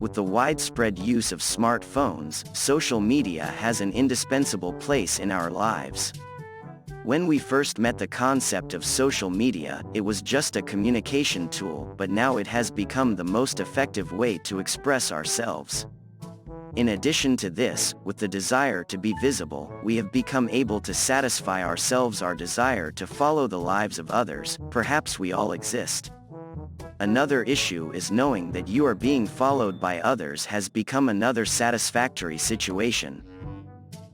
With the widespread use of smartphones, social media has an indispensable place in our lives. When we first met the concept of social media, it was just a communication tool, but now it has become the most effective way to express ourselves. In addition to this, with the desire to be visible, we have become able to satisfy ourselves our desire to follow the lives of others. Perhaps we all exist. Another issue is knowing that you are being followed by others has become another satisfactory situation.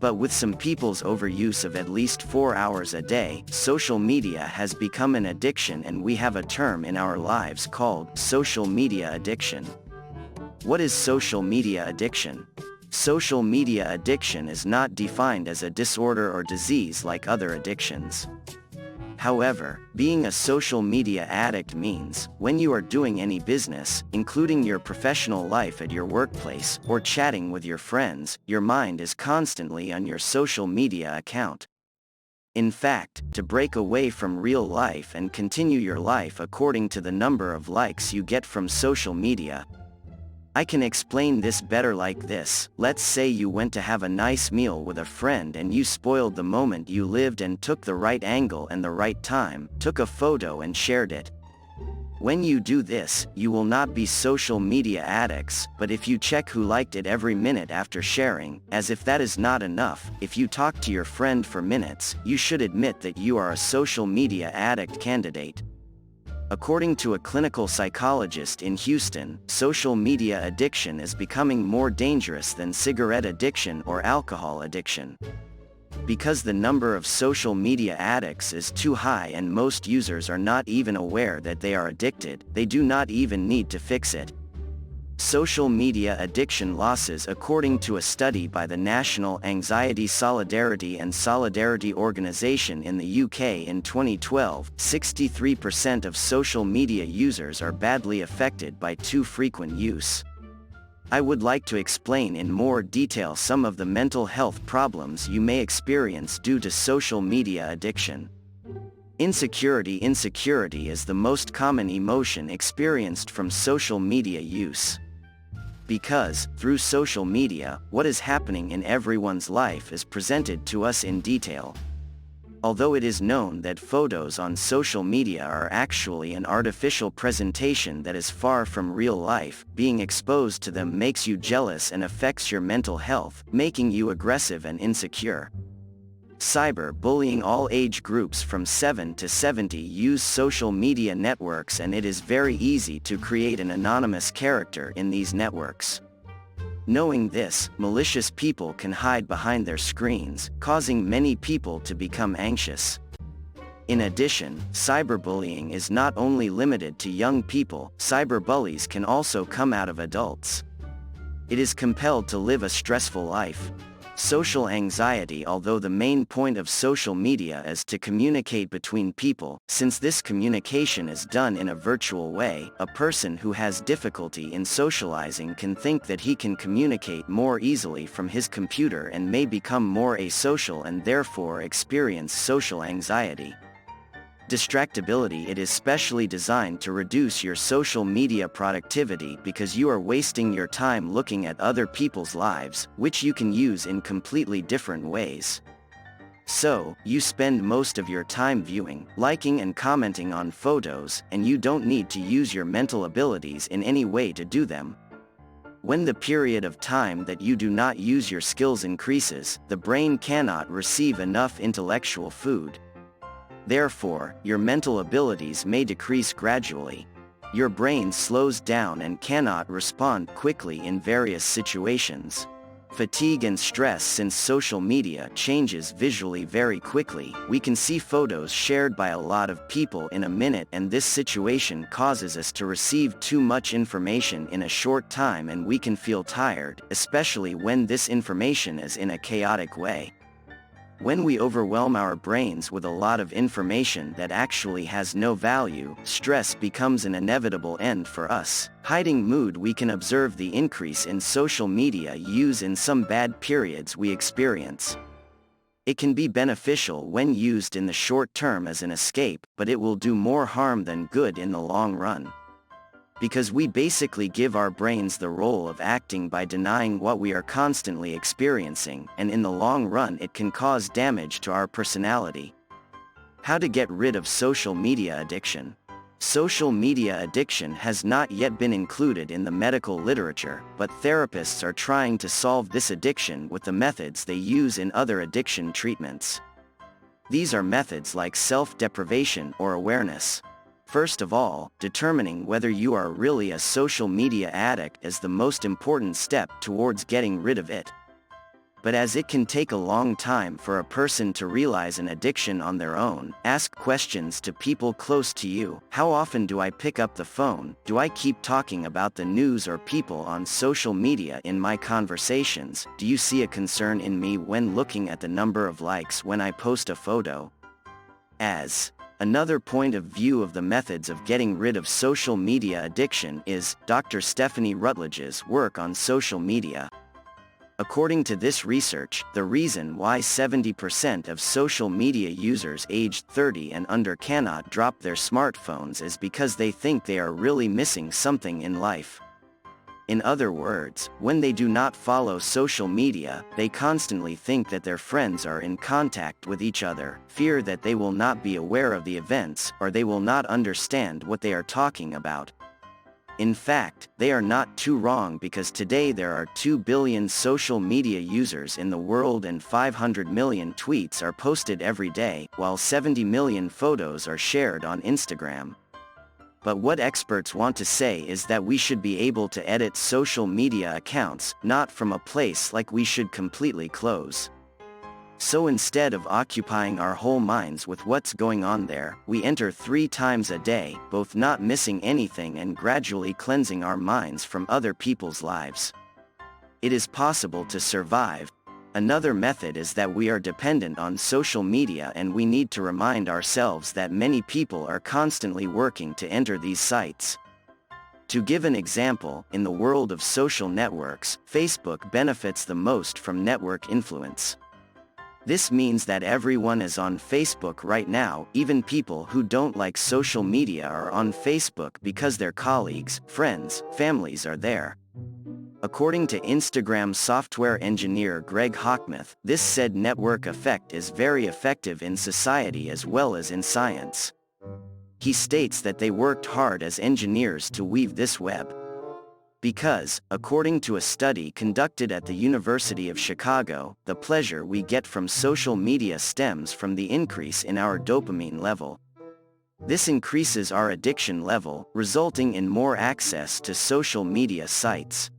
But with some people's overuse of at least 4 hours a day, social media has become an addiction, and we have a term in our lives called social media addiction. What is social media addiction? Social media addiction is not defined as a disorder or disease like other addictions. However, being a social media addict means, when you are doing any business, including your professional life at your workplace, or chatting with your friends, your mind is constantly on your social media account. In fact, to break away from real life and continue your life according to the number of likes you get from social media, I can explain this better like this. Let's say you went to have a nice meal with a friend and you spoiled the moment you lived and took the right angle and the right time, took a photo and shared it. When you do this, you will not be social media addicts, but if you check who liked it every minute after sharing, as if that is not enough, if you talk to your friend for minutes, you should admit that you are a social media addict candidate. According to a clinical psychologist in Houston, social media addiction is becoming more dangerous than cigarette addiction or alcohol addiction. Because the number of social media addicts is too high and most users are not even aware that they are addicted, they do not even need to fix it. Social media addiction losses. According to a study by the National Anxiety Solidarity and Solidarity Organization in the UK in 2012, 63% of social media users are badly affected by too frequent use. I would like to explain in more detail some of the mental health problems you may experience due to social media addiction. Insecurity. Insecurity is the most common emotion experienced from social media use. Because, through social media, what is happening in everyone's life is presented to us in detail. Although it is known that photos on social media are actually an artificial presentation that is far from real life, being exposed to them makes you jealous and affects your mental health, making you aggressive and insecure. Cyberbullying. All age groups from 7 to 70 use social media networks, and it is very easy to create an anonymous character in these networks. Knowing this, malicious people can hide behind their screens, causing many people to become anxious. In addition, cyberbullying is not only limited to young people, cyberbullies can also come out of adults. It is compelled to live a stressful life. Social anxiety. Although the main point of social media is to communicate between people, since this communication is done in a virtual way, a person who has difficulty in socializing can think that he can communicate more easily from his computer and may become more asocial and therefore experience social anxiety. Distractibility. It is specially designed to reduce your social media productivity because you are wasting your time looking at other people's lives, which you can use in completely different ways. So, you spend most of your time viewing, liking and commenting on photos, and you don't need to use your mental abilities in any way to do them. When the period of time that you do not use your skills increases, the brain cannot receive enough intellectual food. Therefore, your mental abilities may decrease gradually. Your brain slows down and cannot respond quickly in various situations. Fatigue and stress. Since social media changes visually very quickly, we can see photos shared by a lot of people in a minute, and this situation causes us to receive too much information in a short time, and we can feel tired, especially when this information is in a chaotic way. When we overwhelm our brains with a lot of information that actually has no value, stress becomes an inevitable end for us. Hiding mood. We can observe the increase in social media use in some bad periods we experience. It can be beneficial when used in the short term as an escape, but it will do more harm than good in the long run. Because we basically give our brains the role of acting by denying what we are constantly experiencing, and in the long run it can cause damage to our personality. How to get rid of social media addiction. Social media addiction has not yet been included in the medical literature, but therapists are trying to solve this addiction with the methods they use in other addiction treatments. These are methods like self-deprivation or awareness. First of all, determining whether you are really a social media addict is the most important step towards getting rid of it. But as it can take a long time for a person to realize an addiction on their own, ask questions to people close to you. How often do I pick up the phone? Do I keep talking about the news or people on social media in my conversations? Do you see a concern in me when looking at the number of likes when I post a photo? As another point of view of the methods of getting rid of social media addiction is Dr. Stephanie Rutledge's work on social media. According to this research, the reason why 70% of social media users aged 30 and under cannot drop their smartphones is because they think they are really missing something in life. In other words, when they do not follow social media, they constantly think that their friends are in contact with each other, fear that they will not be aware of the events, or they will not understand what they are talking about. In fact, they are not too wrong because today there are 2 billion social media users in the world and 500 million tweets are posted every day, while 70 million photos are shared on Instagram. But what experts want to say is that we should be able to edit social media accounts, not from a place like we should completely close. So instead of occupying our whole minds with what's going on there, we enter 3 times a day, both not missing anything and gradually cleansing our minds from other people's lives. It is possible to survive. Another method is that we are dependent on social media and we need to remind ourselves that many people are constantly working to enter these sites. To give an example, in the world of social networks, Facebook benefits the most from network influence. This means that everyone is on Facebook right now, even people who don't like social media are on Facebook because their colleagues, friends, families are there. According to Instagram software engineer Greg Hochmuth, this said network effect is very effective in society as well as in science. He states that they worked hard as engineers to weave this web. Because, according to a study conducted at the University of Chicago, the pleasure we get from social media stems from the increase in our dopamine level. This increases our addiction level, resulting in more access to social media sites.